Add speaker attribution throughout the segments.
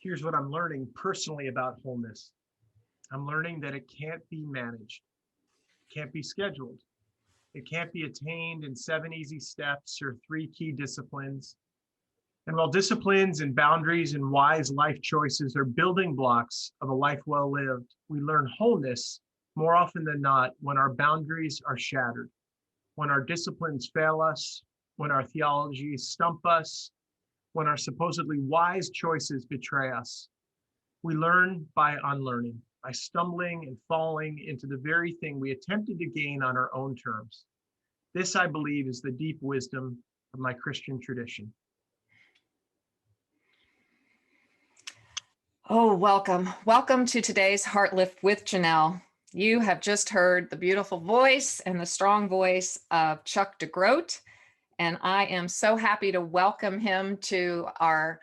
Speaker 1: Here's what I'm learning personally about wholeness. I'm learning that it can't be managed, can't be scheduled. It can't be attained in 7 easy steps or 3 key disciplines. And while disciplines and boundaries and wise life choices are building blocks of a life well lived, we learn wholeness more often than not when our boundaries are shattered, when our disciplines fail us, when our theologies stump us, when our supposedly wise choices betray us. We learn by unlearning, by stumbling and falling into the very thing we attempted to gain on our own terms. This, I believe, is the deep wisdom of my Christian tradition.
Speaker 2: Oh, welcome. Welcome to today's Heartlift with Janell. You have just heard the beautiful voice and the strong voice of Chuck DeGroat, and I am so happy to welcome him to our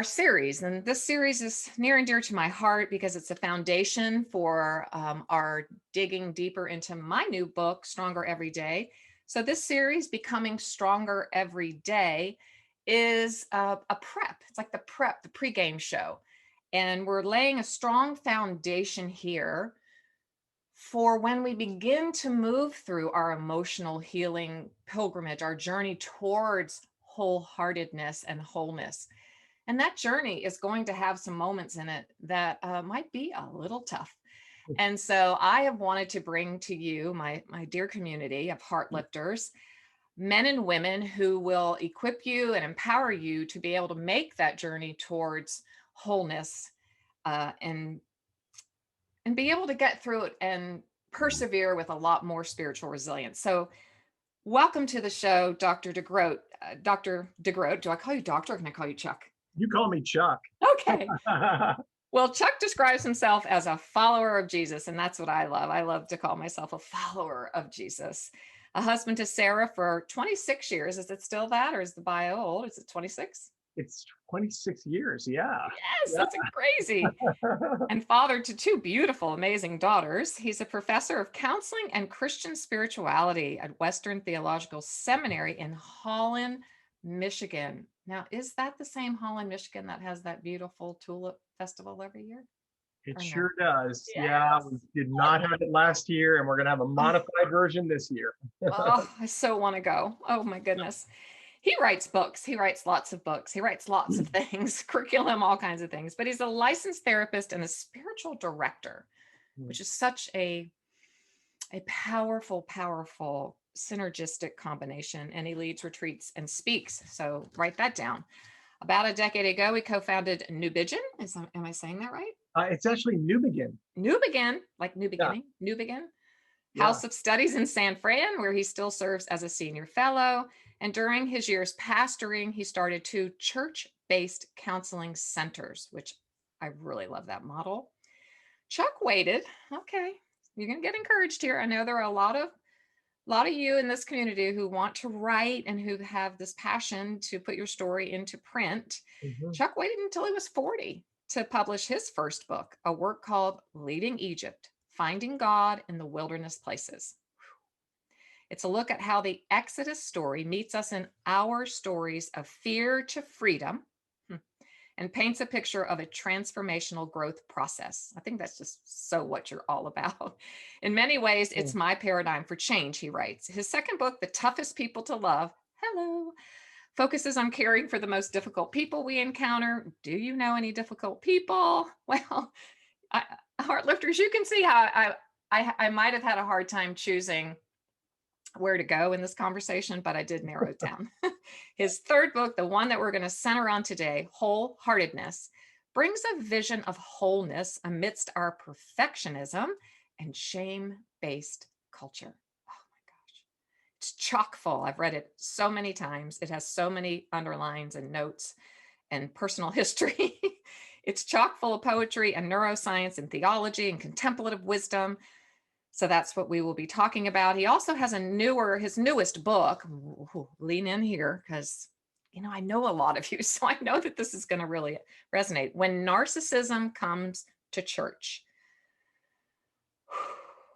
Speaker 2: series. And this series is near and dear to my heart because it's a foundation for our digging deeper into my new book, Stronger Every Day. So this series, Becoming Stronger Every Day, is a prep. It's like the pregame show. And we're laying a strong foundation here for when we begin to move through our emotional healing pilgrimage, our journey towards wholeheartedness and wholeness. And that journey is going to have some moments in it that might be a little tough. And so I have wanted to bring to you, my dear community of Heartlifters, men and women who will equip you and empower you to be able to make that journey towards wholeness and be able to get through it and persevere with a lot more spiritual resilience. So welcome to the show, Dr. DeGroat. Dr. DeGroat, do I call you doctor or can I call you Chuck?
Speaker 1: You call me Chuck.
Speaker 2: Okay. Well, Chuck describes himself as a follower of Jesus, and that's what I love. I love to call myself a follower of Jesus. A husband to Sarah for 26 years. Is it still that, or is the bio old? Is it 26?
Speaker 1: It's 26 years, yeah.
Speaker 2: Yes, that's crazy. And father to 2 beautiful, amazing daughters. He's a professor of counseling and Christian spirituality at Western Theological Seminary in Holland, Michigan. Now, is that the same Holland, Michigan that has that beautiful tulip festival every year?
Speaker 1: It
Speaker 2: Or no?
Speaker 1: sure does.
Speaker 2: Yes.
Speaker 1: Yeah, we did not have it last year, and we're going to have a modified version this year.
Speaker 2: Oh, I so want to go. Oh, my goodness. He writes books. He writes lots of books. He writes lots of things, curriculum, all kinds of things. But he's a licensed therapist and a spiritual director, which is such a powerful, powerful synergistic combination. And he leads retreats and speaks. So write that down. About a decade ago, we co-founded New Begin. Am I saying that right?
Speaker 1: It's actually New Begin.
Speaker 2: New Begin, like new beginning, New Begin. House of Studies in San Fran, where he still serves as a senior fellow. And during his years pastoring, he started 2 church-based counseling centers, which I really love that model. Chuck waited. Okay, you're going to get encouraged here. I know there are a lot of you in this community who want to write and who have this passion to put your story into print. Chuck waited until he was 40 to publish his first book, a work called Leaving Egypt, Finding God in the Wilderness Places. It's a look at how the Exodus story meets us in our stories of fear to freedom and paints a picture of a transformational growth process. I think that's just so what you're all about. In many ways, it's my paradigm for change, he writes. His second book, The Toughest People to Love, focuses on caring for the most difficult people we encounter. Do you know any difficult people? Well, Heartlifters, you can see how I might have had a hard time choosing where to go in this conversation, but I did narrow it down. His third book, the one that we're going to center on today, Wholeheartedness, brings a vision of wholeness amidst our perfectionism and shame-based culture. Oh my gosh. It's chock full. I've read it so many times. It has so many underlines and notes and personal history. It's chock full of poetry and neuroscience and theology and contemplative wisdom. So that's what we will be talking about. He also has his newest book. Ooh, lean in here because, I know a lot of you, so I know that this is going to really resonate. When Narcissism Comes to Church,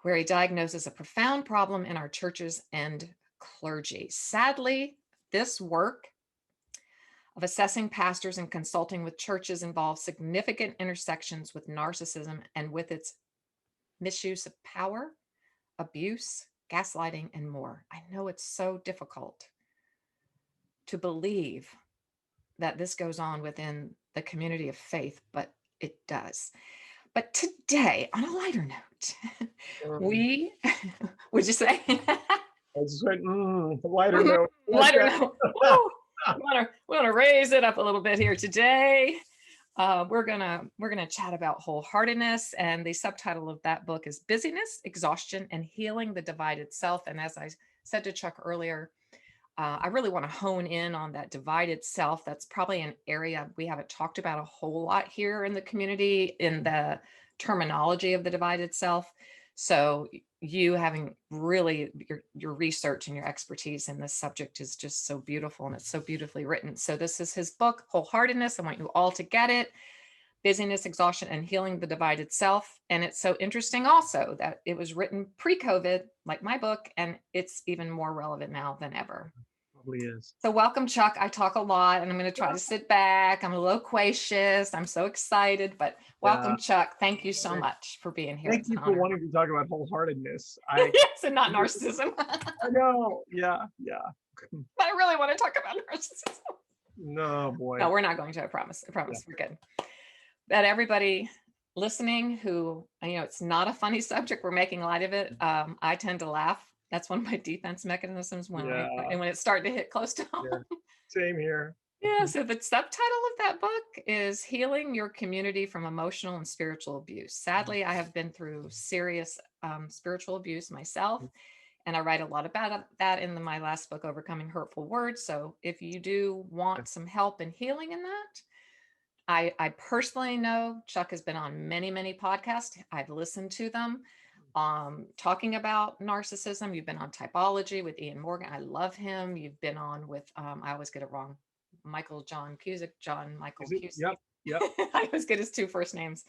Speaker 2: where he diagnoses a profound problem in our churches and clergy. Sadly, this work of assessing pastors and consulting with churches involves significant intersections with narcissism and with its misuse of power, abuse, gaslighting, and more. I know it's so difficult to believe that this goes on within the community of faith, but it does. But today, on a lighter note, we, would you say?
Speaker 1: I just went, lighter note.
Speaker 2: Lighter note. We want to raise it up a little bit here today. We're gonna chat about wholeheartedness, and the subtitle of that book is Busyness, Exhaustion, and Healing the Divided Self. And as I said to Chuck earlier, I really want to hone in on that divided self. That's probably an area we haven't talked about a whole lot here in the community, in the terminology of the divided self. So you having really your research and your expertise in this subject is just so beautiful, and it's so beautifully written. So this is his book, Wholeheartedness. I want you all to get it. Busyness, Exhaustion, and Healing the Divided Self. And it's so interesting also that it was written pre-COVID, like my book, and it's even more relevant now than ever.
Speaker 1: Probably is.
Speaker 2: So welcome, Chuck. I talk a lot, and I'm going to try to sit back. I'm loquacious. I'm so excited, but welcome, Chuck. Thank you so much for being here.
Speaker 1: Thank you for wanting to talk about wholeheartedness.
Speaker 2: Yes, and not narcissism.
Speaker 1: I know. Yeah.
Speaker 2: But I really want to talk about narcissism.
Speaker 1: No, boy.
Speaker 2: No, we're not going to. I promise. We're good. But everybody listening who, it's not a funny subject. We're making light of it. I tend to laugh. That's one of my defense mechanisms when it's starting to hit close to home.
Speaker 1: Yeah. Same here.
Speaker 2: Yeah. So the subtitle of that book is Healing Your Community from Emotional and Spiritual Abuse. Sadly, I have been through serious spiritual abuse myself, and I write a lot about that in my last book, Overcoming Hurtful Words. So if you do want some help in healing in that, I personally know Chuck has been on many, many podcasts. I've listened to them talking about narcissism. You've been on Typology with Ian Morgan. I love him. You've been on with, I always get it wrong, Michael Cusick.
Speaker 1: Yep.
Speaker 2: I always get his two first names.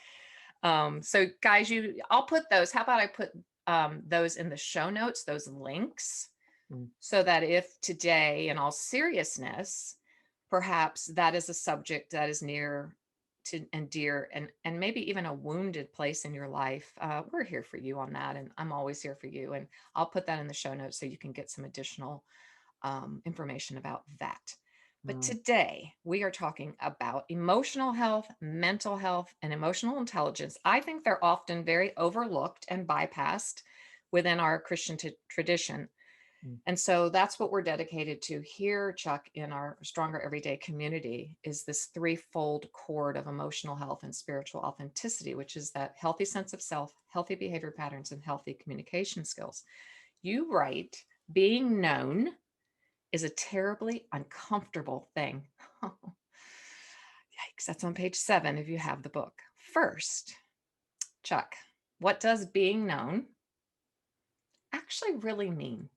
Speaker 2: So guys, I'll put those. How about I put those in the show notes, those links, so that if today, in all seriousness, perhaps that is a subject that is near to and dear and maybe even a wounded place in your life, we're here for you on that. And I'm always here for you. And I'll put that in the show notes so you can get some additional information about that. But today we are talking about emotional health, mental health, and emotional intelligence. I think they're often very overlooked and bypassed within our Christian tradition. And so that's what we're dedicated to here, Chuck, in our Stronger Everyday community, is this threefold cord of emotional health and spiritual authenticity, which is that healthy sense of self, healthy behavior patterns, and healthy communication skills. You write, being known is a terribly uncomfortable thing. Yikes, that's on page 7 if you have the book. First, Chuck, what does being known actually really mean?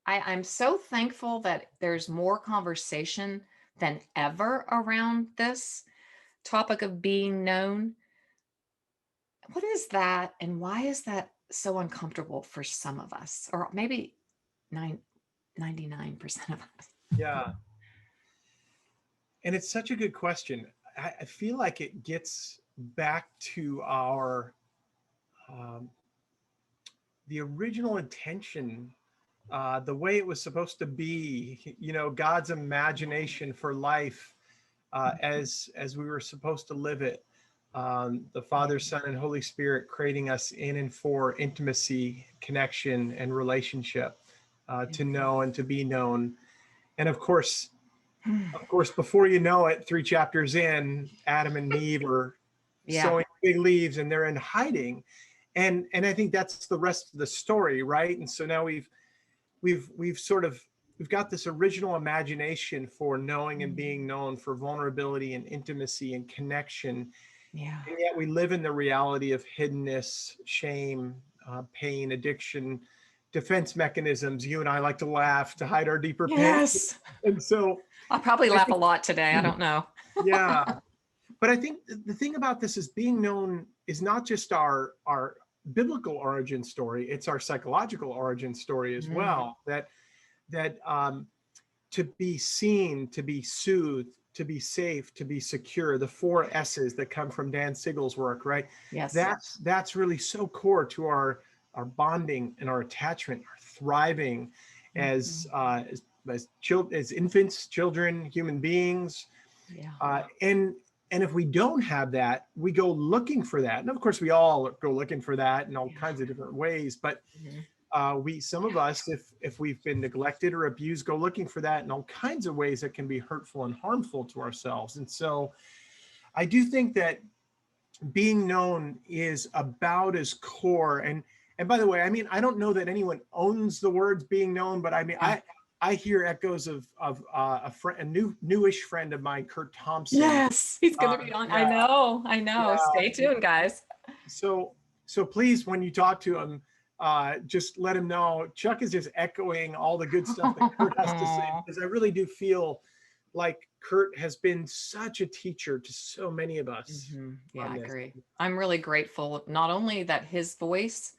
Speaker 2: I'm so thankful that there's more conversation than ever around this topic of being known. What is that, and why is that so uncomfortable for some of us, or maybe 99% of us?
Speaker 1: Yeah. And it's such a good question. I feel like it gets back to our the original intention, the way it was supposed to be, God's imagination for life as we were supposed to live it. The Father, Son, and Holy Spirit creating us in and for intimacy, connection, and relationship, to know and to be known. And of course, before you know it, 3 chapters in, Adam and Eve are sowing big leaves and they're in hiding. And I think that's the rest of the story, right? And so now we've got this original imagination for knowing and being known, for vulnerability and intimacy and connection.
Speaker 2: Yeah.
Speaker 1: And yet we live in the reality of hiddenness, shame, pain, addiction, defense mechanisms. You and I like to laugh to hide our deeper pain.
Speaker 2: Yes.
Speaker 1: And so
Speaker 2: I'll probably laugh a lot today. I don't know.
Speaker 1: Yeah. But I think the thing about this is being known is not just our biblical origin story, it's our psychological origin story as well. That to be seen, to be soothed, to be safe, to be secure, the 4 S's that come from Dan Siegel's work, right?
Speaker 2: Yes.
Speaker 1: That's really so core to our bonding and our attachment, our thriving as infants, children, human beings.
Speaker 2: Yeah.
Speaker 1: And if we don't have that, we go looking for that. And of course, we all go looking for that in all kinds of different ways. But some of us, if we've been neglected or abused, go looking for that in all kinds of ways that can be hurtful and harmful to ourselves. And so I do think that being known is about as core. And by the way, I mean, I don't know that anyone owns the words being known, but I mean, I hear echoes of a newish friend of mine, Kurt Thompson.
Speaker 2: Yes, he's going to be on. I know. Yeah. Stay tuned, guys.
Speaker 1: So please, when you talk to him, just let him know Chuck is just echoing all the good stuff that Kurt has to say, because I really do feel like Kurt has been such a teacher to so many of us.
Speaker 2: Yeah, I agree. I'm really grateful, not only that his voice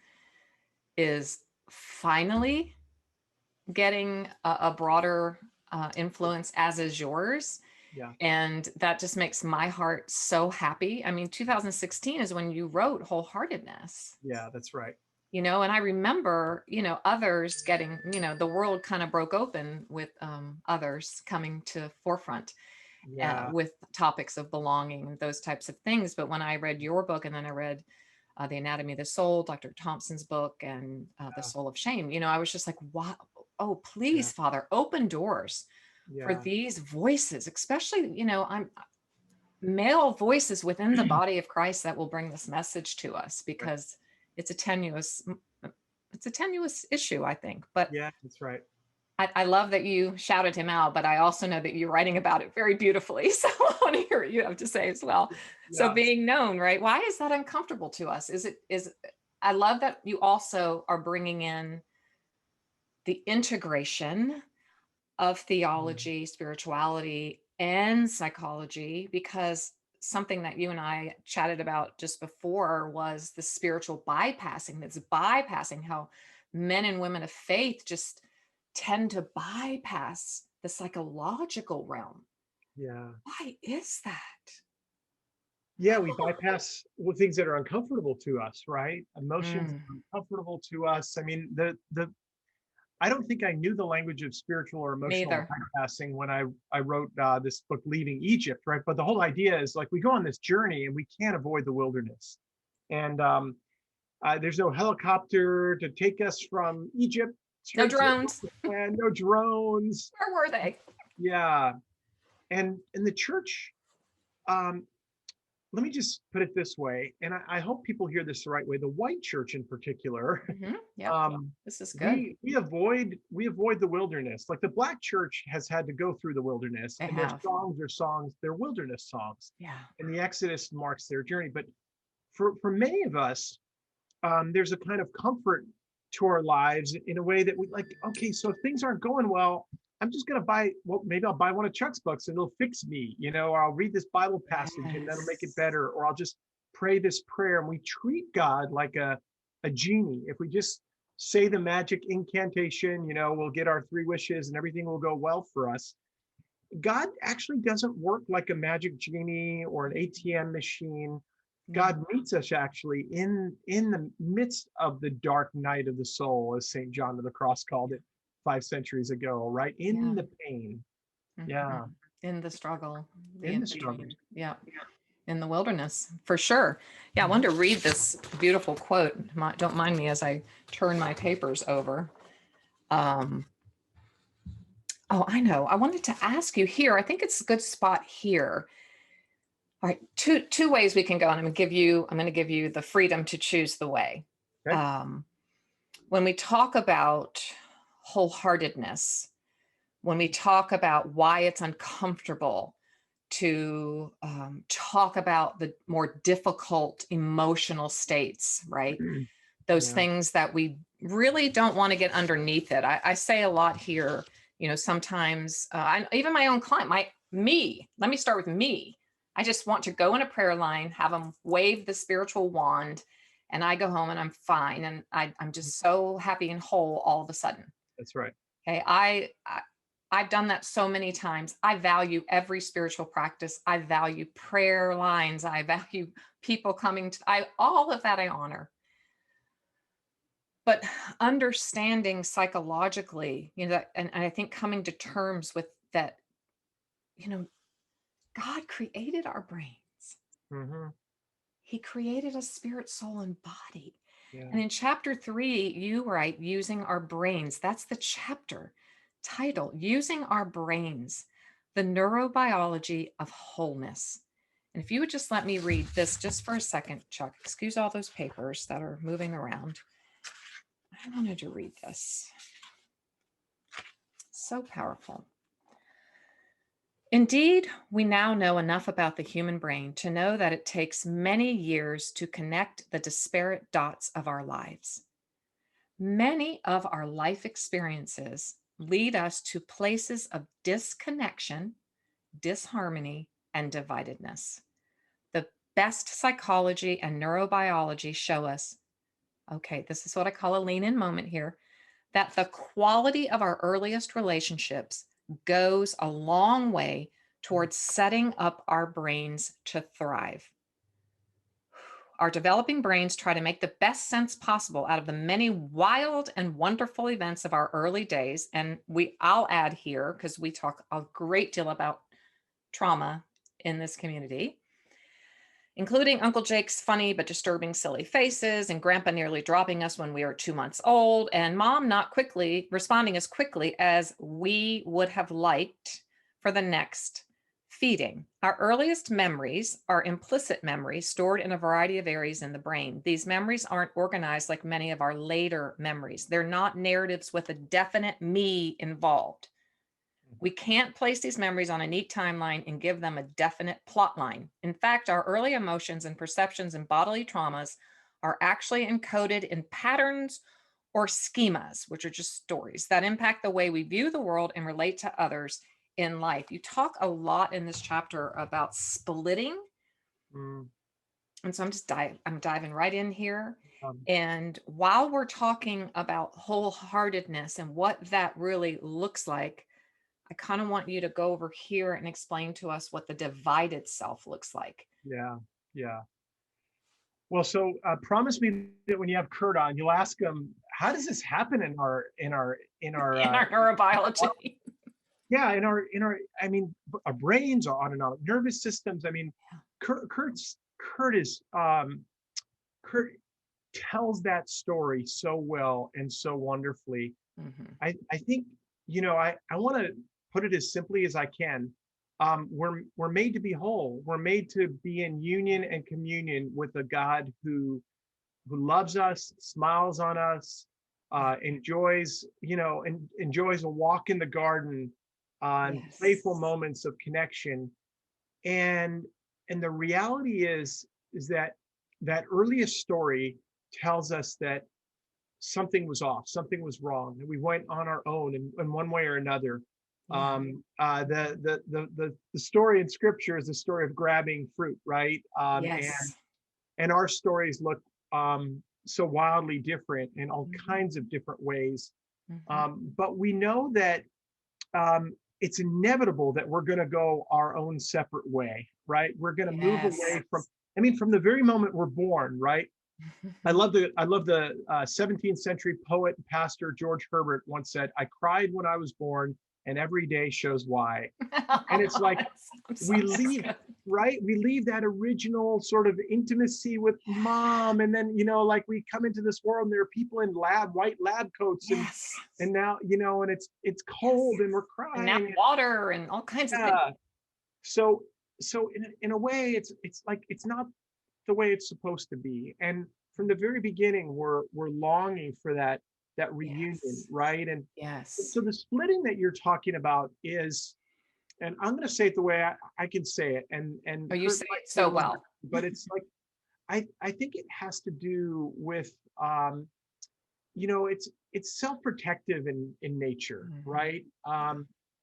Speaker 2: is finally getting a broader influence, as is yours.
Speaker 1: Yeah.
Speaker 2: And that just makes my heart so happy. I mean, 2016 is when you wrote Wholeheartedness.
Speaker 1: Yeah, that's right.
Speaker 2: And I remember, others getting, the world kind of broke open with others coming to forefront with topics of belonging and those types of things. But when I read your book, and then I read The Anatomy of the Soul, Dr. Thompson's book, and The Soul of Shame, I was just like, wow, oh, please, Father, open doors for these voices, especially, I'm male voices within the body of Christ that will bring this message to us, because it's a tenuous issue, I think. But
Speaker 1: yeah, that's right.
Speaker 2: I love that you shouted him out, but I also know that you're writing about it very beautifully. So I want to hear what you have to say as well. Yeah. So being known, right? Why is that uncomfortable to us? I love that you also are bringing in the integration of theology, spirituality, and psychology, because something that you and I chatted about just before was the spiritual bypassing. That's bypassing how men and women of faith just tend to bypass the psychological realm.
Speaker 1: Yeah.
Speaker 2: Why is that?
Speaker 1: Yeah, we bypass things that are uncomfortable to us, right? Emotions that are uncomfortable to us. I mean, I don't think I knew the language of spiritual or emotional bypassing when I wrote this book, Leaving Egypt, right? But the whole idea is like we go on this journey and we can't avoid the wilderness. And there's no helicopter to take us from Egypt.
Speaker 2: No drones.
Speaker 1: And no drones.
Speaker 2: Where were they?
Speaker 1: Yeah. And in the church, let me just put it this way, and I hope people hear this the right way. The white church in particular,
Speaker 2: this is good.
Speaker 1: We avoid the wilderness. Like the black church has had to go through the wilderness, and their songs, they're wilderness songs.
Speaker 2: Yeah.
Speaker 1: And the Exodus marks their journey. But for many of us, there's a kind of comfort to our lives in a way that we like, okay, so if things aren't going well, I'm just going to maybe I'll buy one of Chuck's books and it'll fix me, or I'll read this Bible passage and that'll make it better, or I'll just pray this prayer. And we treat God like a genie. If we just say the magic incantation, we'll get our 3 wishes and everything will go well for us. God actually doesn't work like a magic genie or an ATM machine. God meets us actually in the midst of the dark night of the soul, as St. John of the Cross called it 5 centuries ago, right? In the pain. Yeah.
Speaker 2: In the struggle.
Speaker 1: In the struggle.
Speaker 2: Yeah. In the wilderness, for sure. Yeah, I wanted to read this beautiful quote. Don't mind me as I turn my papers over. Oh, I know. I wanted to ask you here. I think it's a good spot here. All right, two ways we can go, and I'm going to give you the freedom to choose the way. Okay. When we talk about wholeheartedness, when we talk about why it's uncomfortable to talk about the more difficult emotional states, right? Those things that we really don't want to get underneath it. I say a lot here, sometimes even my own client, let me start with me. I just want to go in a prayer line, have them wave the spiritual wand, and I go home and I'm fine. And I'm just so happy and whole all of a sudden.
Speaker 1: That's right.
Speaker 2: Okay. I've done that so many times. I value every spiritual practice. I value prayer lines. I value people coming to, all of that I honor. But understanding psychologically, that, and I think coming to terms with that, God created our brains.
Speaker 1: Mm-hmm.
Speaker 2: He created a spirit, soul, and body.
Speaker 1: Yeah.
Speaker 2: And in chapter 3, you write, using our brains. That's the chapter title, Using Our Brains, the Neurobiology of Wholeness. And if you would just let me read this just for a second, Chuck, excuse all those papers that are moving around. I wanted to read this. So powerful. Indeed, we now know enough about the human brain to know that it takes many years to connect the disparate dots of our lives. Many of our life experiences lead us to places of disconnection, disharmony, and dividedness. The best psychology and neurobiology show us, okay, this is what I call a lean in moment here, that the quality of our earliest relationships goes a long way towards setting up our brains to thrive. Our developing brains try to make the best sense possible out of the many wild and wonderful events of our early days. And I'll add here, because we talk a great deal about trauma in this community, including Uncle Jake's funny but disturbing silly faces, and Grandpa nearly dropping us when we were 2 months old, and Mom not quickly responding as quickly as we would have liked for the next feeding. Our earliest memories are implicit memories stored in a variety of areas in the brain. These memories aren't organized like many of our later memories. They're not narratives with a definite me involved. We can't place these memories on a neat timeline and give them a definite plot line. In fact, our early emotions and perceptions and bodily traumas are actually encoded in patterns or schemas, which are just stories that impact the way we view the world and relate to others in life. You talk a lot in this chapter about splitting. And so I'm diving right in here. And while we're talking about wholeheartedness and what that really looks like, I kind of want you to go over here and explain to us what the divided self looks like.
Speaker 1: Yeah. Well, so promise me that when you have Kurt on, you'll ask him, how does this happen in our
Speaker 2: neurobiology?
Speaker 1: Yeah, I mean, our brains, our autonomic nervous systems. I mean, Kurt tells that story so well and so wonderfully.
Speaker 2: Mm-hmm.
Speaker 1: I think, I want to put it as simply as I can. We're made to be whole. We're made to be in union and communion with a God who loves us, smiles on us, enjoys a walk in the garden, on playful moments of connection. And the reality is that earliest story tells us that something was off, something was wrong, and we went on our own in one way or another. The story in scripture is the story of grabbing fruit, right? And our stories look so wildly different in all kinds of different ways. But we know that it's inevitable that we're going to go our own separate way, right? We're going to move away from the very moment we're born, right? I love the 17th century poet and pastor George Herbert once said, "I cried when I was born, and every day shows why." And it's like we leave that original sort of intimacy with mom, and then like we come into this world and there are people in white lab coats, and now and it's cold and we're crying,
Speaker 2: and now water and all kinds of things.
Speaker 1: So in a way, it's like it's not the way it's supposed to be, and from the very beginning we're longing for that reunion, right? And so the splitting that you're talking about is, and I'm going to say it the way I can say it, and
Speaker 2: you say it so well,
Speaker 1: but it's like I think it has to do with it's self-protective in nature, right?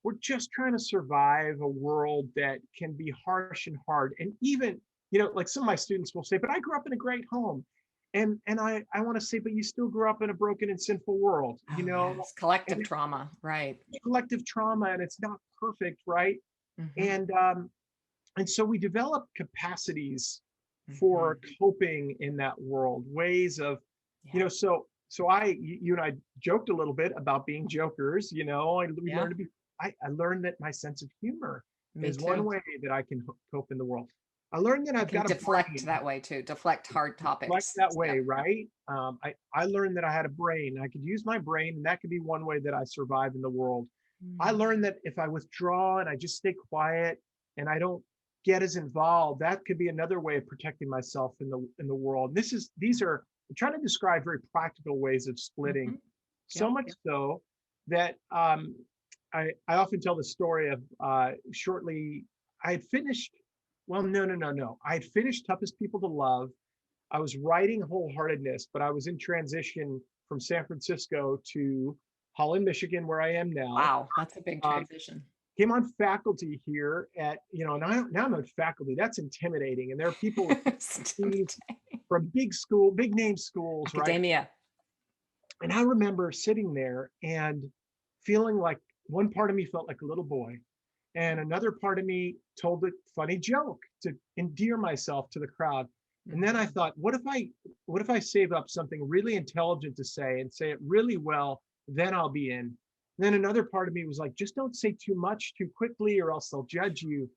Speaker 1: We're just trying to survive a world that can be harsh and hard, and even like some of my students will say, but I grew up in a great home. and I want to say, but you still grew up in a broken and sinful world,
Speaker 2: Oh, yes. Collective
Speaker 1: and
Speaker 2: trauma. Right.
Speaker 1: it's collective trauma, and it's not perfect, right?
Speaker 2: Hmm.
Speaker 1: And so we develop capacities for coping in that world, ways of,
Speaker 2: Yeah.
Speaker 1: you and I joked a little bit about being jokers. We
Speaker 2: Yeah.
Speaker 1: learned to be. I learned that my sense of humor
Speaker 2: Me
Speaker 1: is one
Speaker 2: too.
Speaker 1: way that I can cope in the world. I learned that
Speaker 2: I
Speaker 1: I've
Speaker 2: can
Speaker 1: got a
Speaker 2: deflect
Speaker 1: brain,
Speaker 2: that way too. Deflect hard
Speaker 1: like
Speaker 2: topics.
Speaker 1: that
Speaker 2: Yep.
Speaker 1: way, right? I learned that I had a brain. I could use my brain, and that could be one way that I survive in the world. I
Speaker 2: Mm.
Speaker 1: learned that if I withdraw and I just stay quiet and I don't get as involved, that could be another way of protecting myself in the world. These are I'm trying to describe very practical ways of splitting.
Speaker 2: Mhm.
Speaker 1: So
Speaker 2: Yep.
Speaker 1: much so that I often tell the story of shortly I had finished. Well, no. I had finished Toughest People to Love. I was writing Wholeheartedness, but I was in transition from San Francisco to Holland, Michigan, where I am now.
Speaker 2: Wow, that's a big
Speaker 1: Um,
Speaker 2: transition.
Speaker 1: Came on faculty here at, now I'm on faculty. That's intimidating. And there are people with PhDs from big name schools, right?
Speaker 2: Academia.
Speaker 1: And I remember sitting there and feeling like one part of me felt like a little boy, and another part of me told a funny joke to endear myself to the crowd. And then I
Speaker 2: Mhm.
Speaker 1: thought, what if I save up something really intelligent to say and say it really well, then I'll be in. And then another part of me was like, just don't say too much too quickly or else they'll judge you.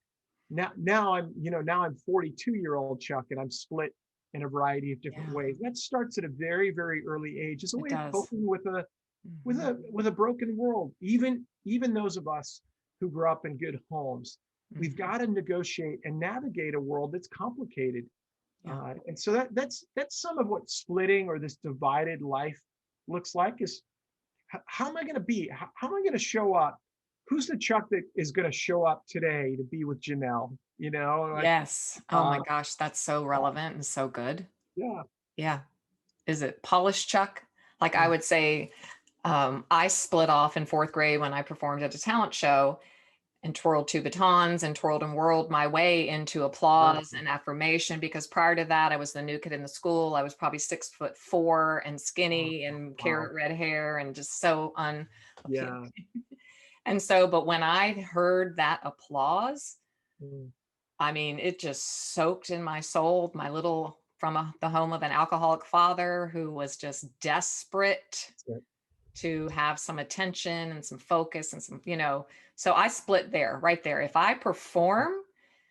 Speaker 1: Now I'm 42-year-old Chuck, and I'm split in a variety of different
Speaker 2: Yeah,
Speaker 1: ways. That starts at a very, very early age as a
Speaker 2: it
Speaker 1: way of
Speaker 2: does.
Speaker 1: coping with
Speaker 2: Mhm.
Speaker 1: a broken world. Even those of us who grew up in good homes, we've
Speaker 2: Mhm.
Speaker 1: got to negotiate and navigate a world that's complicated.
Speaker 2: Yeah.
Speaker 1: And so that's some of what splitting or this divided life looks like. Is how am I going to be? How am I going to show up? Who's the Chuck that is going to show up today to be with Janell?
Speaker 2: Yes. Oh my
Speaker 1: uh,
Speaker 2: gosh, that's so relevant and so good.
Speaker 1: yeah,
Speaker 2: Yeah. Is it polished Chuck? Like I
Speaker 1: mm,
Speaker 2: would say, I split off in fourth grade when I performed at a talent show and twirled two batons and twirled and whirled my way into
Speaker 1: wow,
Speaker 2: applause and affirmation, because prior to that I was the new kid in the school. I was probably 6'4" and
Speaker 1: wow,
Speaker 2: skinny and
Speaker 1: wow,
Speaker 2: carrot red hair and just so unappealing.
Speaker 1: yeah,
Speaker 2: And so, but when I heard that applause,
Speaker 1: mm,
Speaker 2: I mean, it just soaked in my soul. My little from the home of an alcoholic father who was just desperate
Speaker 1: that's it.
Speaker 2: to have some attention and some focus and so I split there, right there. If I perform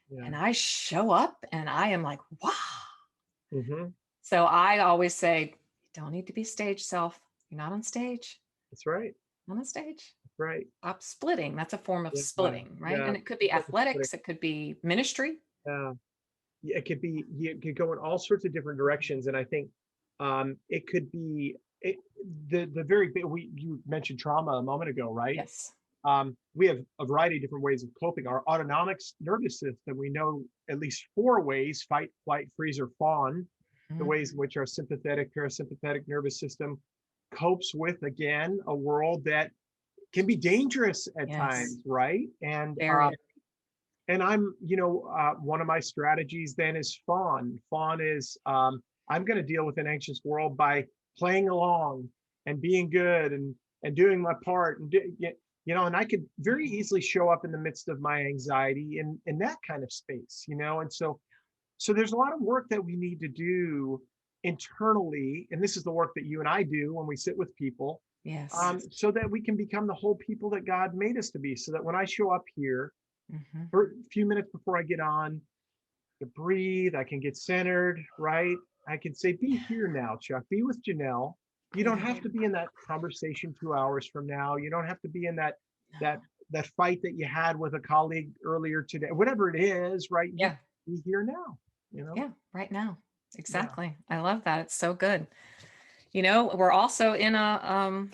Speaker 1: Yeah,
Speaker 2: and I show up and I am like, wow.
Speaker 1: hmm,
Speaker 2: So I always say, you don't need to be stage self. You're not on stage.
Speaker 1: that's right,
Speaker 2: Not on stage.
Speaker 1: that's right.
Speaker 2: Stop splitting. That's a form of
Speaker 1: Yeah,
Speaker 2: splitting, right?
Speaker 1: yeah.
Speaker 2: And it could be
Speaker 1: That's what
Speaker 2: athletics, it could be ministry.
Speaker 1: yeah. Yeah, it could be, you could go in all sorts of different directions. And I think it could be the very big, you mentioned trauma a moment ago, right?
Speaker 2: Yes.
Speaker 1: We have a variety of different ways of coping. Our autonomic nervous system, we know at least four ways: fight, flight, freeze, or fawn. The
Speaker 2: Mhm.
Speaker 1: ways in which our sympathetic, parasympathetic nervous system copes with, again, a world that can be dangerous at
Speaker 2: Yes.
Speaker 1: times, right? And
Speaker 2: Very.
Speaker 1: I'm, one of my strategies then is fawn. Fawn is I'm going to deal with an anxious world by playing along and being good and doing my part and I could very easily show up in the midst of my anxiety in that kind of space, and so there's a lot of work that we need to do internally, and this is the work that you and I do when we sit with people,
Speaker 2: Yes.
Speaker 1: so that we can become the whole people that God made us to be, so that when I show up here
Speaker 2: Mhm.
Speaker 1: for a few minutes before I get on, to breathe, I can get centered, right? I can say, be here now, Chuck, be with Janell. You
Speaker 2: Be
Speaker 1: don't have
Speaker 2: here.
Speaker 1: to be in that conversation 2 hours from now. You don't have to be in that
Speaker 2: No.
Speaker 1: that fight that you had with a colleague earlier today, whatever it is, right? You
Speaker 2: Yeah.
Speaker 1: be here now,
Speaker 2: Yeah. Right now.
Speaker 1: Yeah.
Speaker 2: Exactly. I love that. It's so good. We're also in a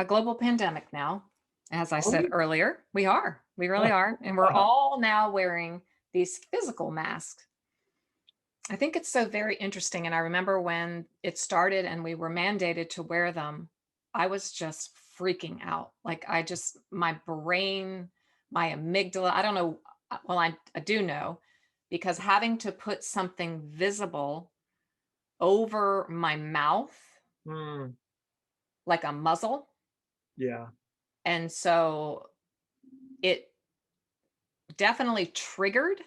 Speaker 2: global pandemic now. As I said
Speaker 1: Oh,
Speaker 2: earlier, we really are. And we're all now wearing these physical masks. I think it's so very interesting. And I remember when it started and we were mandated to wear them, I was just freaking out. Like my brain, my amygdala, I don't know. Well, I do know, because having to put something visible over my mouth
Speaker 1: Mm,
Speaker 2: like a muzzle.
Speaker 1: yeah.
Speaker 2: And so it definitely triggered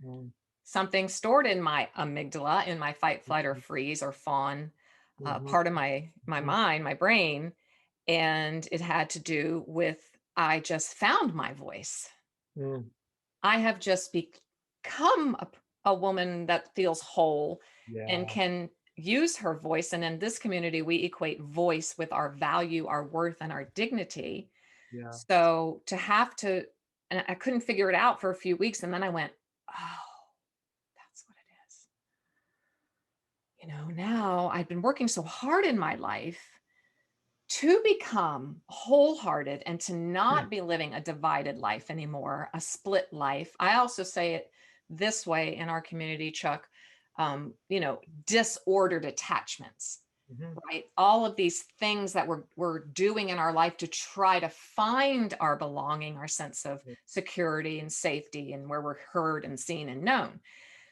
Speaker 1: Mm,
Speaker 2: something stored in my amygdala, in my fight, flight, or
Speaker 1: mhm,
Speaker 2: freeze or fawn
Speaker 1: mhm,
Speaker 2: part of my
Speaker 1: mhm,
Speaker 2: mind, my brain. And it had to do with I just found my voice.
Speaker 1: mm,
Speaker 2: I have just become a woman that feels whole and
Speaker 1: yeah.
Speaker 2: can use her voice. And in this community, we equate voice with our value, our worth, and our dignity.
Speaker 1: Yeah.
Speaker 2: So to have to, and I couldn't figure it out for a few weeks. And then I went, oh, that's what it is. Now I've been working so hard in my life to become wholehearted and to
Speaker 1: Mm,
Speaker 2: not be living a divided life anymore, a split life. I also say it this way in our community, Chuck, disordered attachments,
Speaker 1: mhm,
Speaker 2: right? All of these things that we're doing in our life to try to find our belonging, our sense of
Speaker 1: mm,
Speaker 2: security and safety, and where we're heard and seen and known.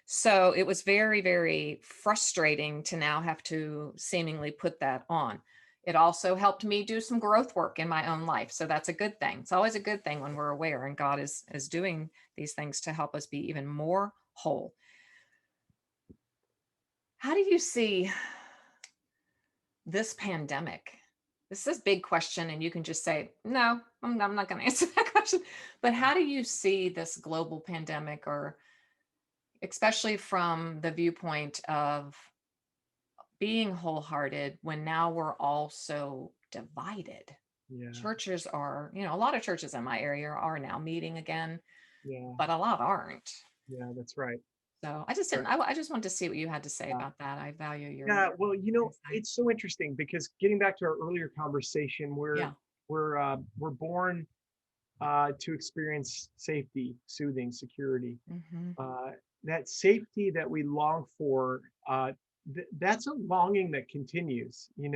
Speaker 2: So it was very, very frustrating to now have to seemingly put that on. It also helped me do some growth work in my own life. So that's a good thing. It's always a good thing when we're aware and God is doing these things to help us be even more whole. How do you see this pandemic? This is a big question, and you can just say, no, I'm not going to answer that question. But how do you see this global pandemic, or especially from the viewpoint of being wholehearted when now we're all so divided?
Speaker 1: yeah.
Speaker 2: Churches are, a lot of churches in my area are now meeting again,
Speaker 1: Yeah.
Speaker 2: but a lot aren't.
Speaker 1: Yeah. That's right.
Speaker 2: So I just didn't,
Speaker 1: Right.
Speaker 2: I just wanted to see what you had to say
Speaker 1: Yeah.
Speaker 2: about that. I value your
Speaker 1: Yeah. Well,
Speaker 2: insight.
Speaker 1: it's so interesting because getting back to our earlier conversation,
Speaker 2: Yeah.
Speaker 1: we're born to experience safety, soothing, security.
Speaker 2: Hmm.
Speaker 1: Uh, that safety that we long for, that's a longing that continues, and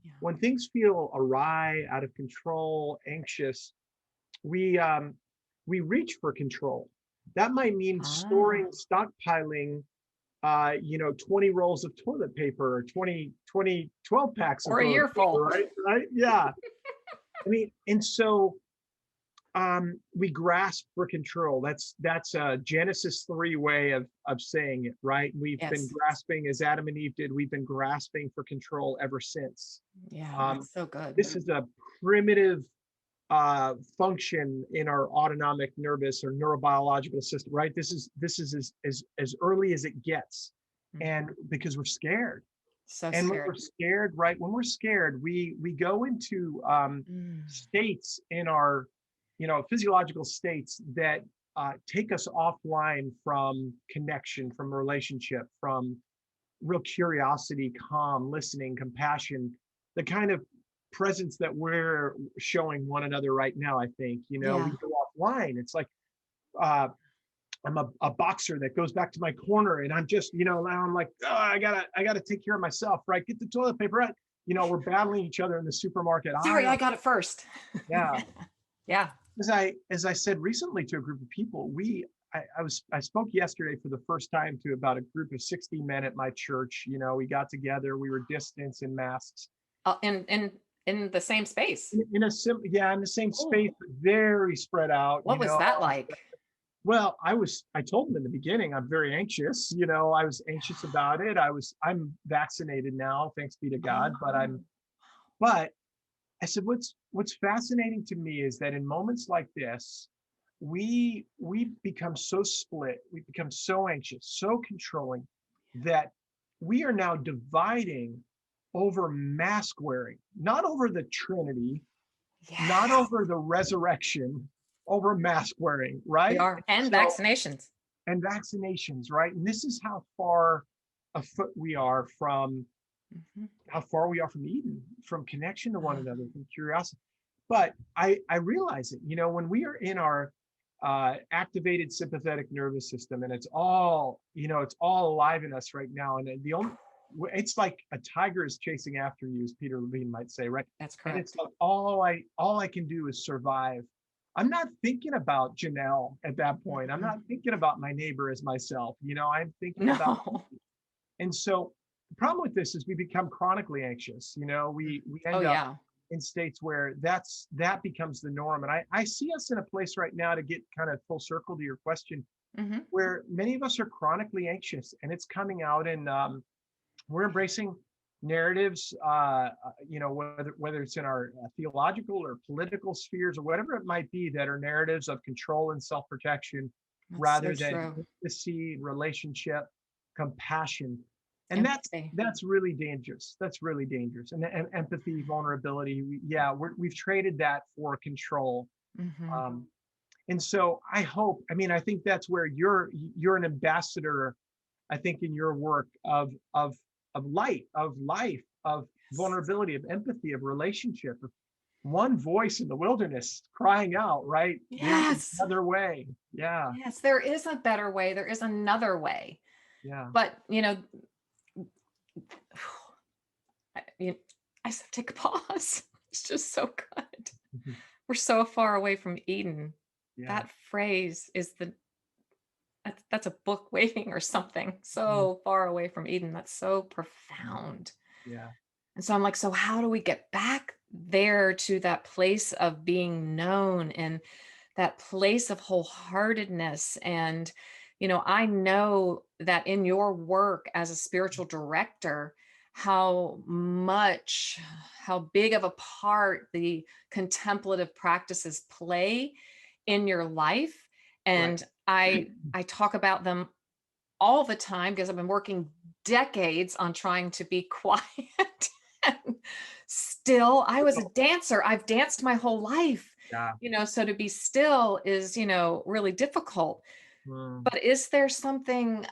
Speaker 2: Yeah.
Speaker 1: when things feel awry, out of control, anxious, we um, we reach for control. That might mean
Speaker 2: Ah,
Speaker 1: stockpiling, 20 rolls of toilet paper or 12 packs of
Speaker 2: or a
Speaker 1: toilet
Speaker 2: year
Speaker 1: paper,
Speaker 2: full.
Speaker 1: right? Right? Yeah. I mean, and so we grasp for control. That's a Genesis 3 way of saying it, right? We've been
Speaker 2: Yes.
Speaker 1: grasping, as Adam and Eve did, we've been grasping for control ever since.
Speaker 2: Yeah,
Speaker 1: Um,
Speaker 2: that's so good.
Speaker 1: this is a primitive function in our autonomic nervous or neurobiological system, right? This is as early as it gets,
Speaker 2: Mhm.
Speaker 1: and because we're scared,
Speaker 2: So
Speaker 1: and when
Speaker 2: scared.
Speaker 1: we're scared, right? When we're scared, we go into
Speaker 2: Mm.
Speaker 1: states in our, physiological states that take us offline from connection, from relationship, from real curiosity, calm, listening, compassion, the kind of presence that we're showing one another right now. I think, we
Speaker 2: Yeah.
Speaker 1: go offline. It's like uh, I'm a boxer that goes back to my corner, and I'm just, now I'm like, oh, I gotta take care of myself, right? Get the toilet paper, right? We're battling each other in the supermarket
Speaker 2: Sorry, I
Speaker 1: aisle.
Speaker 2: got it first.
Speaker 1: Yeah.
Speaker 2: Yeah.
Speaker 1: As I said recently to a group of people, I spoke yesterday for the first time to about a group of 60 men at my church. We got together, we were distanced in masks
Speaker 2: In the same space.
Speaker 1: in the same space,
Speaker 2: Oh,
Speaker 1: but very spread out.
Speaker 2: what was that like?
Speaker 1: Well, I told them in the beginning, I'm very anxious. I was anxious about it. I'm vaccinated now, thanks be to God,
Speaker 2: Oh,
Speaker 1: but I said, what's fascinating to me is that in moments like this, we become so split, we become so anxious, so controlling, that we are now dividing over mask wearing, not over the Trinity, not
Speaker 2: yes,
Speaker 1: over the resurrection, over mask wearing,
Speaker 2: we
Speaker 1: right?
Speaker 2: are. And
Speaker 1: So,
Speaker 2: vaccinations.
Speaker 1: and vaccinations, right? And this is how far afoot we are from
Speaker 2: Mhm.
Speaker 1: how far we are from Eden, from connection to one another, from curiosity. But I realize it, when we are in our activated sympathetic nervous system, and it's all alive in us right now. And it's like a tiger is chasing after you, as Peter Levine might say, right?
Speaker 2: That's
Speaker 1: And it's
Speaker 2: correct.
Speaker 1: like all I can do is survive. I'm not thinking about Janelle at that point. I'm
Speaker 2: Mhm.
Speaker 1: not thinking about my neighbor as myself. I'm thinking about
Speaker 2: No.
Speaker 1: And so the problem with this is we become chronically anxious. We
Speaker 2: Oh,
Speaker 1: end up
Speaker 2: yeah.
Speaker 1: in states where that becomes the norm. And I see us in a place right now, to get kind of full circle to your question,
Speaker 2: Hmm.
Speaker 1: where many of us are chronically anxious, and it's coming out in we're embracing narratives, whether it's in our theological or political spheres or whatever it might be, that are narratives of control and self-protection
Speaker 2: That's so
Speaker 1: rather than
Speaker 2: true.
Speaker 1: intimacy, relationship, compassion. And
Speaker 2: Empathy.
Speaker 1: that's really dangerous. That's really dangerous. And empathy, vulnerability, we've traded that for control.
Speaker 2: Hmm.
Speaker 1: Um, and so I think that's where you're an ambassador, I think, in your work of light, of life, of
Speaker 2: Yes.
Speaker 1: vulnerability, of empathy, of relationship, of one voice in the wilderness crying out, right? There's
Speaker 2: Yes.
Speaker 1: another way. Yeah,
Speaker 2: Yes. There is a better way. There is another way.
Speaker 1: yeah.
Speaker 2: But, I, I said, take a pause. It's just so good.
Speaker 1: Mhm.
Speaker 2: We're so far away from Eden.
Speaker 1: Yeah.
Speaker 2: That phrase is that's a book waiting or something.
Speaker 1: Mhm.
Speaker 2: So far away from Eden. That's so profound.
Speaker 1: Yeah.
Speaker 2: And so I'm like, so how do we get back there to that place of being known and that place of wholeheartedness? And, I know that in your work as a spiritual director, how big of a part the contemplative practices play in your life.
Speaker 1: Right.
Speaker 2: And I talk about them all the time because I've been working decades on trying to be quiet. And still, I was a dancer. I've danced my whole life,
Speaker 1: Yeah.
Speaker 2: so to be still is, really difficult.
Speaker 1: Mm,
Speaker 2: But is there something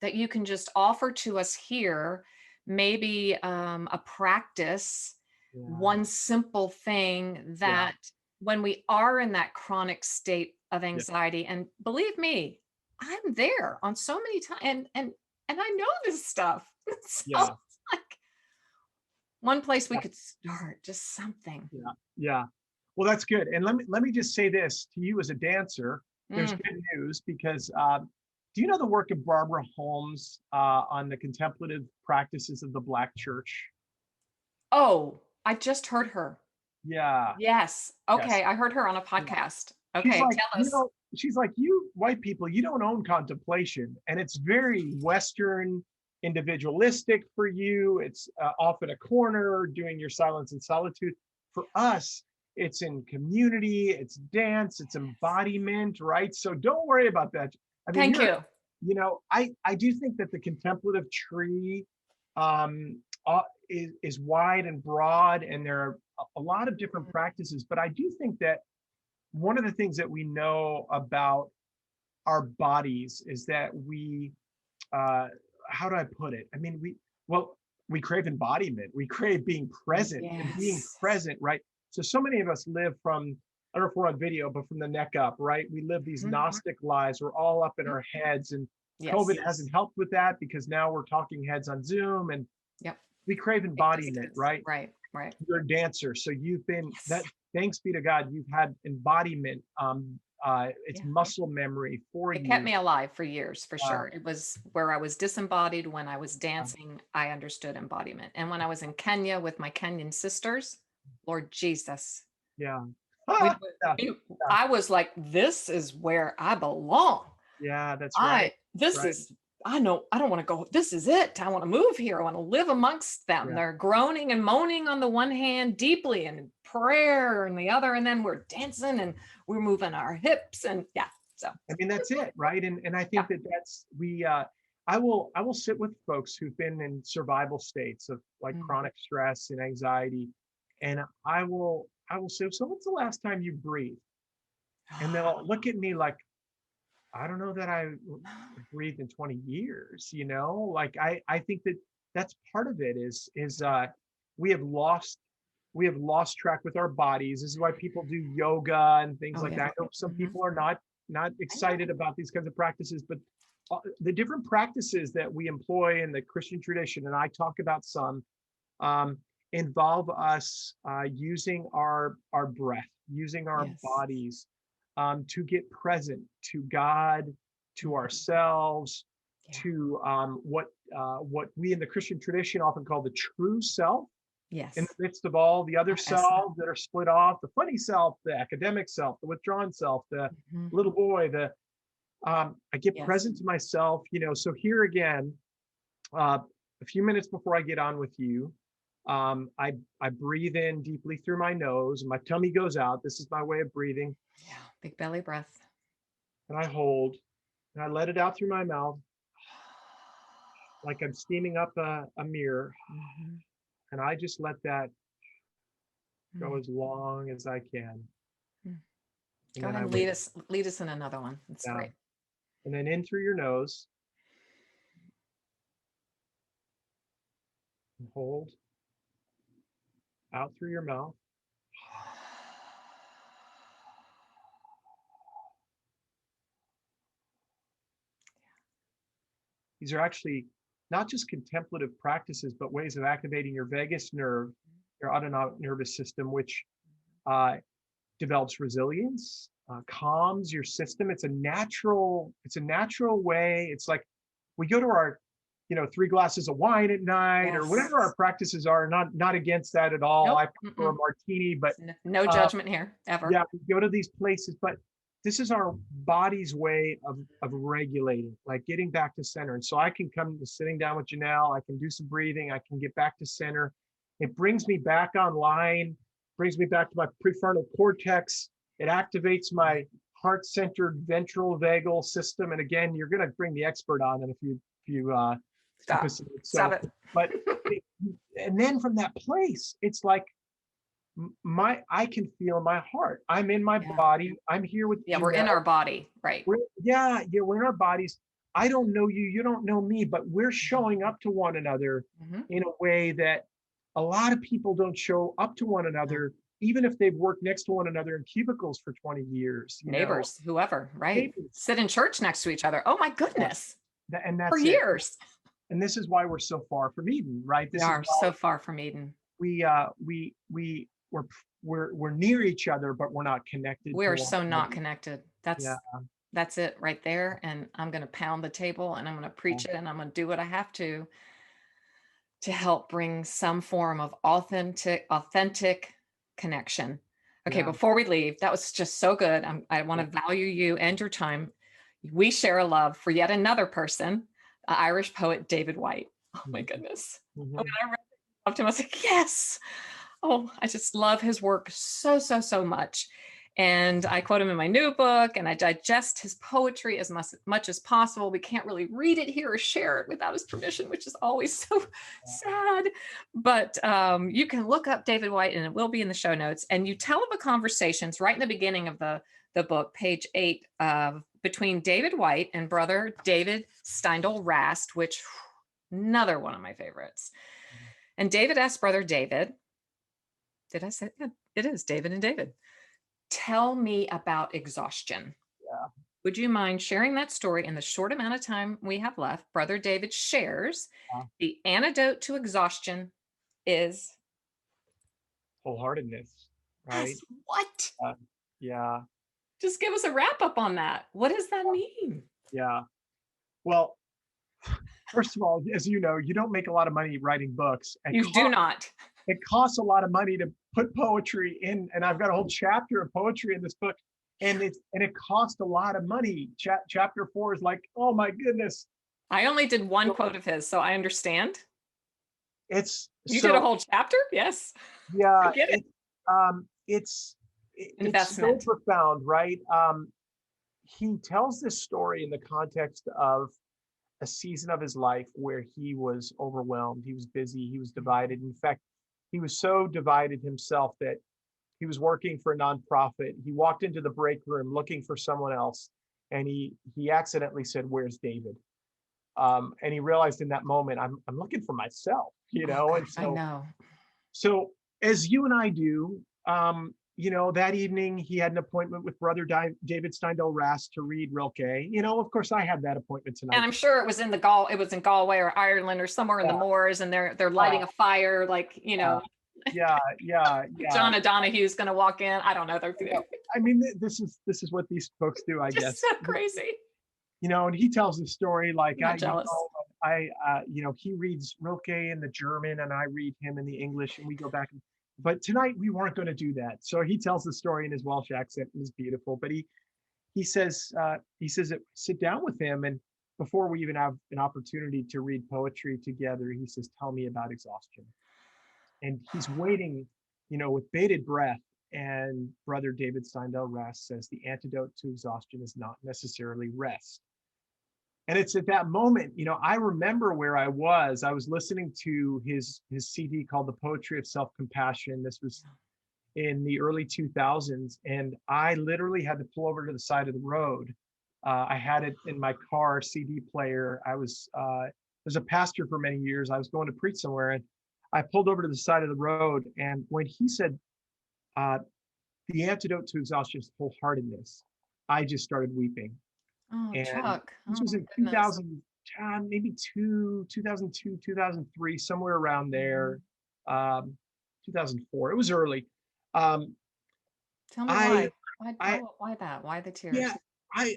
Speaker 2: that you can just offer to us here? Maybe a practice,
Speaker 1: yeah.
Speaker 2: one simple thing
Speaker 1: Yeah.
Speaker 2: that when we are in that chronic state of
Speaker 1: Yeah.
Speaker 2: anxiety, and believe me, I'm there on so many times, and I know this stuff. So
Speaker 1: Yeah.
Speaker 2: it's like one place we could start, just something.
Speaker 1: Yeah. Yeah. Well, that's good. And let me just say this to you as a dancer. There's
Speaker 2: Mm.
Speaker 1: good news, because do you know the work of Barbara Holmes on the contemplative practices of the Black Church?
Speaker 2: Oh, I just heard her.
Speaker 1: Yeah.
Speaker 2: Yes.
Speaker 1: Yes.
Speaker 2: Okay. I heard her on a
Speaker 1: Yeah.
Speaker 2: podcast.
Speaker 1: She's
Speaker 2: Okay.
Speaker 1: like,
Speaker 2: Tell us.
Speaker 1: she's like, you white people, you don't own contemplation, and it's very Western, individualistic for you. It's off in a corner doing your silence and solitude. For us, it's in community, it's dance, it's embodiment, right? So don't worry about that. I mean,
Speaker 2: Thank you.
Speaker 1: I do think that the contemplative tree is wide and broad, and there are a lot of different practices. But I do think that one of the things that we know about our bodies is that uh how do I put it? I mean, we crave embodiment, we crave being present, and being
Speaker 2: Yes.
Speaker 1: present, right? So many of us live from, I don't know if we're on video, but from the neck up, right? We live these
Speaker 2: Mhm.
Speaker 1: Gnostic lives. We're all up in
Speaker 2: Mhm.
Speaker 1: our heads, and COVID
Speaker 2: Yes.
Speaker 1: hasn't helped with that, because now we're talking heads on Zoom, and
Speaker 2: Yep.
Speaker 1: we crave
Speaker 2: Big
Speaker 1: embodiment,
Speaker 2: distance.
Speaker 1: right?
Speaker 2: Right. Right.
Speaker 1: You're a dancer, so you've been
Speaker 2: Yes.
Speaker 1: that. Thanks be to God, you've had embodiment. It's
Speaker 2: Yeah.
Speaker 1: muscle memory for
Speaker 2: It kept
Speaker 1: you.
Speaker 2: me alive for years, for
Speaker 1: Uh,
Speaker 2: sure. It was where I was disembodied. When I was
Speaker 1: uh,
Speaker 2: dancing, I understood embodiment. And when I was in Kenya with my Kenyan sisters, Lord Jesus,
Speaker 1: yeah.
Speaker 2: we,
Speaker 1: Yeah,
Speaker 2: we
Speaker 1: yeah,
Speaker 2: I was like, this is where I belong.
Speaker 1: yeah, that's right.
Speaker 2: I this
Speaker 1: Right.
Speaker 2: is I know I don't want to go. This is it. I want to move here. I want to live amongst them.
Speaker 1: Yeah.
Speaker 2: They're groaning and moaning on the one hand, deeply in prayer and the other, and then we're dancing and we're moving our hips and yeah. So
Speaker 1: I mean, that's it, right? And I
Speaker 2: yeah.
Speaker 1: think that that's we I will sit with folks who've been in survival states of like
Speaker 2: Mm.
Speaker 1: chronic stress and anxiety, and I will say, so what's the last time you breathed? And they'll look at me like, I don't know that I breathed in 20 years, like I think that that's part of it is we have lost we have lost track with our bodies. This is why people do yoga and things
Speaker 2: Oh
Speaker 1: like
Speaker 2: yeah.
Speaker 1: that. I know some
Speaker 2: Mhm.
Speaker 1: people are not
Speaker 2: I know.
Speaker 1: excited about these kinds of practices, but the different practices that we employ in the Christian tradition, and I talk about some, um, involve us using our breath, using our
Speaker 2: Yes.
Speaker 1: bodies, to get present to God, to
Speaker 2: Mhm.
Speaker 1: ourselves, to what we in the Christian tradition often call the true self,
Speaker 2: Yes.
Speaker 1: in the midst of all the other
Speaker 2: Yes.
Speaker 1: selves that are split off, the funny self, the academic self, the withdrawn self, the little boy, I get
Speaker 2: Yes.
Speaker 1: present to myself, so here again, a few minutes before I get on with you, I breathe in deeply through my nose, and my tummy goes out. This is my way of breathing.
Speaker 2: Yeah. Big belly breath.
Speaker 1: And I hold, and I let it out through my mouth, like I'm steaming up a mirror. And I just let that go as long as I can.
Speaker 2: Go ahead and lead us in another one. That's great.
Speaker 1: And then in through your nose. And hold. Out through your mouth. These are actually not just contemplative practices, but ways of activating your vagus nerve, your autonomic nervous system, which develops resilience, calms your system. It's a natural way. It's like we go to our 3 glasses of wine at night, or whatever our practices are. Not against that at all.
Speaker 2: Nope.
Speaker 1: I prefer a martini, but
Speaker 2: no judgment here ever.
Speaker 1: Yeah, we go to these places, but this is our body's way of regulating, like getting back to center. And so I can come to sitting down with Janell, I can do some breathing, I can get back to center. It brings me back online, brings me back to my prefrontal cortex. It activates my heart-centered ventral vagal system. And again, you're going to bring the expert on in a few episodes.
Speaker 2: Stop it.
Speaker 1: But and then from that place, it's like I can feel my heart. I'm in my body. I'm here with you.
Speaker 2: We're in our body, right?
Speaker 1: We're in our bodies. I don't know you, you don't know me, but we're showing up to one another in a way that a lot of people don't show up to one another, even if they've worked next to one another in cubicles for 20 years.
Speaker 2: Neighbors, whoever, right? Neighbors. Sit in church next to each other. Oh my goodness.
Speaker 1: And that's
Speaker 2: for years.
Speaker 1: And this is why we're so far from Eden, right?
Speaker 2: We are so far from Eden.
Speaker 1: We're near each other, but we're not connected.
Speaker 2: We are so not connected. That's it right there. And I'm going to pound the table, and I'm going to preach it, and I'm going to do what I have to help bring some form of authentic connection. Okay. Before we leave, that was just so good. I want to value you and your time. We share a love for yet another person, Irish poet, David WHYTE. Oh my goodness. When I loved him, I was like, yes. Oh, I just love his work so much. And I quote him in my new book, and I digest his poetry as much as possible. We can't really read it here or share it without his permission, which is always so sad. But you can look up David WHYTE, and it will be in the show notes. And you tell of the conversations right in the beginning of the book, page 8, between David WHYTE and brother David Steindl Rast, which another one of my favorites. And David asked brother David, did I say it? Yeah, it is David and David. Tell me about exhaustion.
Speaker 1: Yeah.
Speaker 2: Would you mind sharing that story in the short amount of time we have left? Brother David shares the antidote to exhaustion is
Speaker 1: wholeheartedness, right?
Speaker 2: Yes. What?
Speaker 1: Yeah.
Speaker 2: Just give us a wrap up on that. What does that mean?
Speaker 1: Yeah. Well, first of all, as you know, you don't make a lot of money writing books.
Speaker 2: You do not.
Speaker 1: It costs a lot of money to put poetry in, and I've got a whole chapter of poetry in this book, and it cost a lot of money. Chapter 4 is like, oh my goodness.
Speaker 2: I only did one quote of his, so I understand. You did a whole chapter? Yes.
Speaker 1: Yeah.
Speaker 2: I get it.
Speaker 1: It's so profound, right? He tells this story in the context of a season of his life where he was overwhelmed, he was busy, he was divided. In fact, he was so divided himself that he was working for a nonprofit. He walked into the break room looking for someone else, and he accidentally said, "Where's David?" And he realized in that moment, I'm looking for myself, you know.
Speaker 2: Oh,
Speaker 1: and so,
Speaker 2: I know.
Speaker 1: So as you and I do, that evening he had an appointment with brother David Steindl Rast to read Rilke. Of course I had that appointment tonight.
Speaker 2: And I'm sure it was in Galway or Ireland or somewhere in the moors, and they're lighting a fire,
Speaker 1: Yeah.
Speaker 2: John O'Donoghue's going to walk in. I don't know.
Speaker 1: I mean, this is what these folks do, I guess.
Speaker 2: So crazy.
Speaker 1: and he tells the story like
Speaker 2: I'm not jealous.
Speaker 1: he reads Rilke in the German and I read him in the English and we go back. But tonight we weren't going to do that. So he tells the story in his Welsh accent and it's beautiful. But he says that sit down with him, and before we even have an opportunity to read poetry together, he says, "Tell me about exhaustion." And he's waiting, with bated breath. And Brother David Steindl Rast says the antidote to exhaustion is not necessarily rest. And it's at that moment, I remember where I was listening to his CD called The Poetry of Self-Compassion. This was in the early 2000s. And I literally had to pull over to the side of the road. I had it in my car CD player. I was a pastor for many years. I was going to preach somewhere, and I pulled over to the side of the road. And when he said, the antidote to exhaustion is wholeheartedness, I just started weeping.
Speaker 2: Oh,
Speaker 1: And
Speaker 2: Chuck.
Speaker 1: this was in 2000, maybe 2002, 2003, somewhere around there. 2004. It was early.
Speaker 2: Tell me
Speaker 1: I,
Speaker 2: why.
Speaker 1: I,
Speaker 2: Why that? Why the tears?
Speaker 1: yeah, I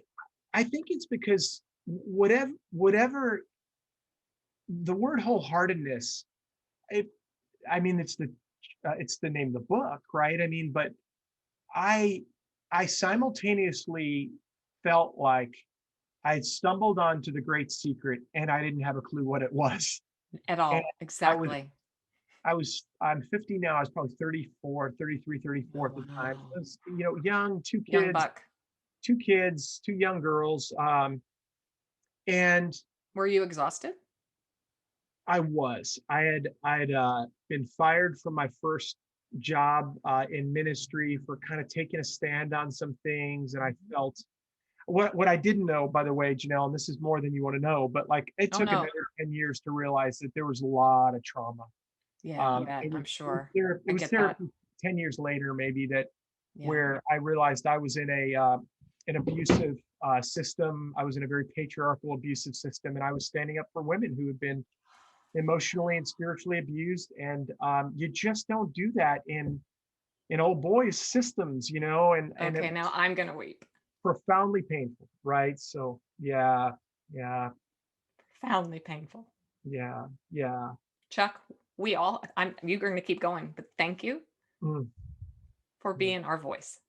Speaker 1: think it's because whatever the word wholeheartedness, it's the name of the book, right? But I simultaneously felt like I had stumbled onto the great secret and I didn't have a clue what it was.
Speaker 2: At all.
Speaker 1: And
Speaker 2: Exactly.
Speaker 1: I'm 50 now. I was probably 34, 33, 34 at the time.
Speaker 2: Wow.
Speaker 1: I was, young,
Speaker 2: Young buck.
Speaker 1: two kids, two young girls. And
Speaker 2: Were you exhausted?
Speaker 1: I had been fired from my first job in ministry for kind of taking a stand on some things. And I felt what I didn't know, by the way, Janell, and this is more than you want to know, but like it took another 10 years to realize that there was a lot of trauma.
Speaker 2: Yeah, I'm sure.
Speaker 1: It was therapy 10 years later, maybe, that where I realized I was in an abusive system. I was in a very patriarchal, abusive system, and I was standing up for women who had been emotionally and spiritually abused. And you just don't do that in old boys systems, and
Speaker 2: Okay, now I'm gonna weep.
Speaker 1: Profoundly painful, right? So yeah.
Speaker 2: Profoundly painful.
Speaker 1: Yeah.
Speaker 2: Chuck, you're going to keep going, but thank you for being our voice.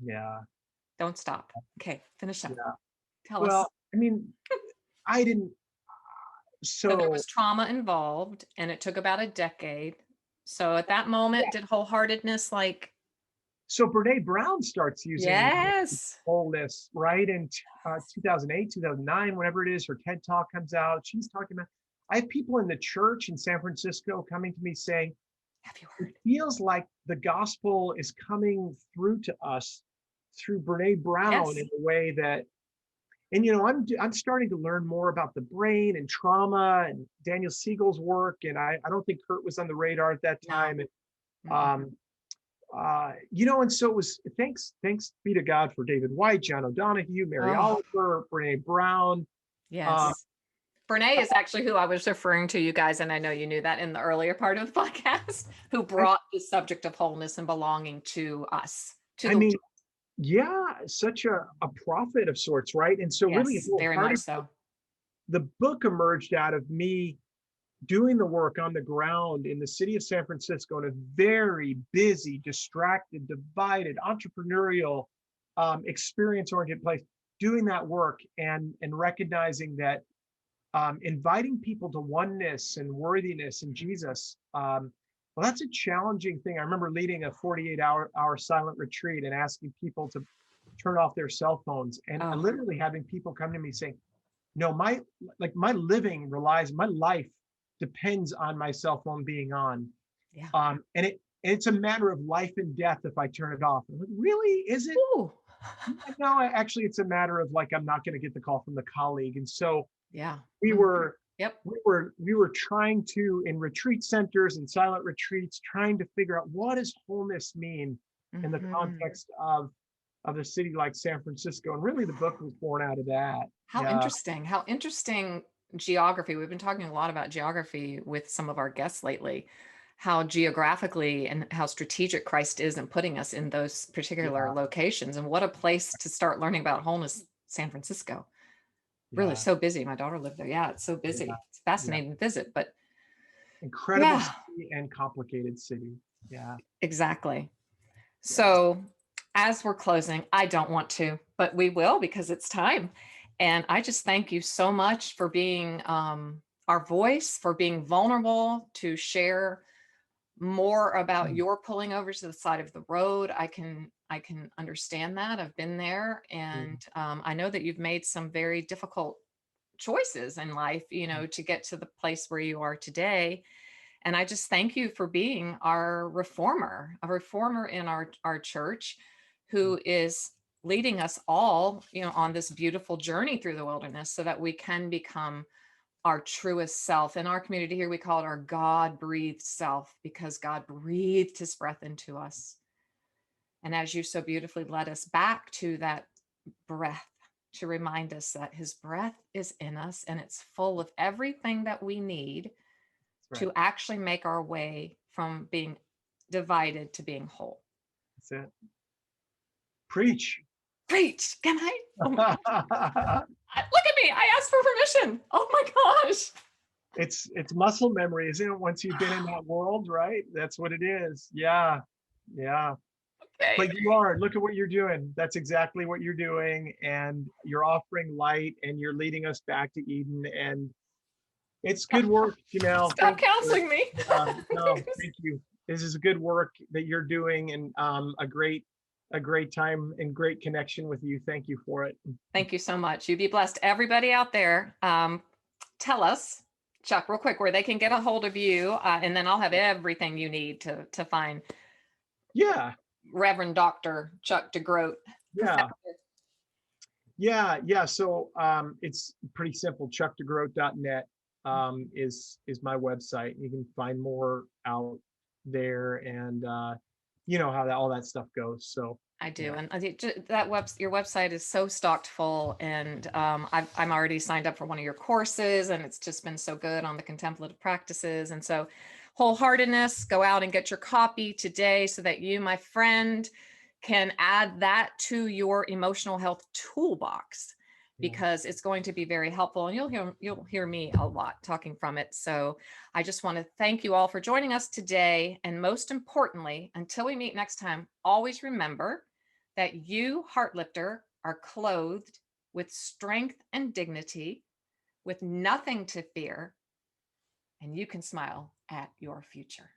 Speaker 1: Yeah.
Speaker 2: Don't stop. Okay, finish up.
Speaker 1: Yeah.
Speaker 2: Tell us.
Speaker 1: I didn't.
Speaker 2: So there was trauma involved, and it took about a decade. So at that moment, did wholeheartedness
Speaker 1: So Brene Brown starts using wholeness, right? In 2008, 2009, whenever it is, her TED Talk comes out. She's talking about, I have people in the church in San Francisco coming to me saying,
Speaker 2: have you heard?
Speaker 1: It feels like the gospel is coming through to us through Brene Brown in a way that, and I'm starting to learn more about the brain and trauma and Daniel Siegel's work. And I don't think Kurt was on the radar at that time. And and so it was, thanks be to God for David WHYTE, John O'Donohue, Mary Oliver, Brene Brown.
Speaker 2: Yes. Brene is actually who I was referring to, you guys, and I know you knew that in the earlier part of the podcast, who brought the subject of wholeness and belonging to us.
Speaker 1: Such a prophet of sorts, right? And so really,
Speaker 2: very much so.
Speaker 1: The book emerged out of me doing the work on the ground in the city of San Francisco, in a very busy, distracted, divided, entrepreneurial, experience-oriented place, doing that work and recognizing that inviting people to oneness and worthiness in Jesus, well, that's a challenging thing. I remember leading a 48-hour silent retreat and asking people to turn off their cell phones, and literally having people come to me saying, no, my life depends on my cell phone being on. And it's a matter of life and death if I turn it off. I'm like, really? Is it? No, actually, it's a matter of I'm not going to get the call from the colleague. And so we were trying to, in retreat centers and silent retreats, trying to figure out, what does wholeness mean in the context of a city like San Francisco? And really the book was born out of that.
Speaker 2: How interesting geography. We've been talking a lot about geography with some of our guests lately, how geographically and how strategic Christ is in putting us in those particular locations. And what a place to start learning about wholeness, San Francisco. really
Speaker 1: Yeah.
Speaker 2: so busy. My daughter lived there. Yeah, it's so busy.
Speaker 1: Yeah.
Speaker 2: It's fascinating to visit, but
Speaker 1: Incredible
Speaker 2: yeah,
Speaker 1: city and complicated city. Yeah.
Speaker 2: exactly.
Speaker 1: Yeah.
Speaker 2: So as we're closing, I don't want to, but we will because it's time. And I just thank you so much for being our voice, for being vulnerable to share more about your pulling over to the side of the road. I can understand that. I've been there, and I know that you've made some very difficult choices in life, to get to the place where you are today. And I just thank you for being our reformer, a reformer in our church, who is leading us all, on this beautiful journey through the wilderness so that we can become our truest self. In our community here, we call it our God breathed self, because God breathed his breath into us. And as you so beautifully led us back to that breath, to remind us that his breath is in us and it's full of everything that we need
Speaker 1: That's
Speaker 2: to
Speaker 1: right.
Speaker 2: actually make our way from being divided to being whole.
Speaker 1: That's it. Preach.
Speaker 2: Preach. Can I? Oh my gosh. Look at me. I asked for permission. Oh my gosh.
Speaker 1: It's muscle memory, isn't it? Once you've been in that world, right? That's what it is. Yeah. Yeah.
Speaker 2: Okay.
Speaker 1: But you are, look at what you're doing. That's exactly what you're doing. And you're offering light and you're leading us back to Eden. And it's good work, Janelle.
Speaker 2: Stop
Speaker 1: Thank you
Speaker 2: counseling me.
Speaker 1: no, thank you. This is good work that you're doing, and a great time and great connection with you. Thank you for it.
Speaker 2: Thank you so much. You be blessed. Everybody out there, tell us, Chuck, real quick, where they can get a hold of you, and then I'll have everything you need to find
Speaker 1: Yeah,
Speaker 2: Reverend Dr. Chuck DeGroat.
Speaker 1: yeah, yeah. So it's pretty simple. ChuckDeGroat.net is my website. You can find more out there, and you know how all that stuff goes. So
Speaker 2: I do,
Speaker 1: yeah.
Speaker 2: and your website is so stocked full, and I'm already signed up for one of your courses, and it's just been so good on the contemplative practices. And so, Wholeheartedness, go out and get your copy today, so that you, my friend, can add that to your emotional health toolbox,
Speaker 1: Yeah.
Speaker 2: because it's going to be very helpful, and you'll hear me a lot talking from it. So I just want to thank you all for joining us today. And most importantly, until we meet next time, always remember that you, Heartlifter, are clothed with strength and dignity, with nothing to fear, and you can smile at your future.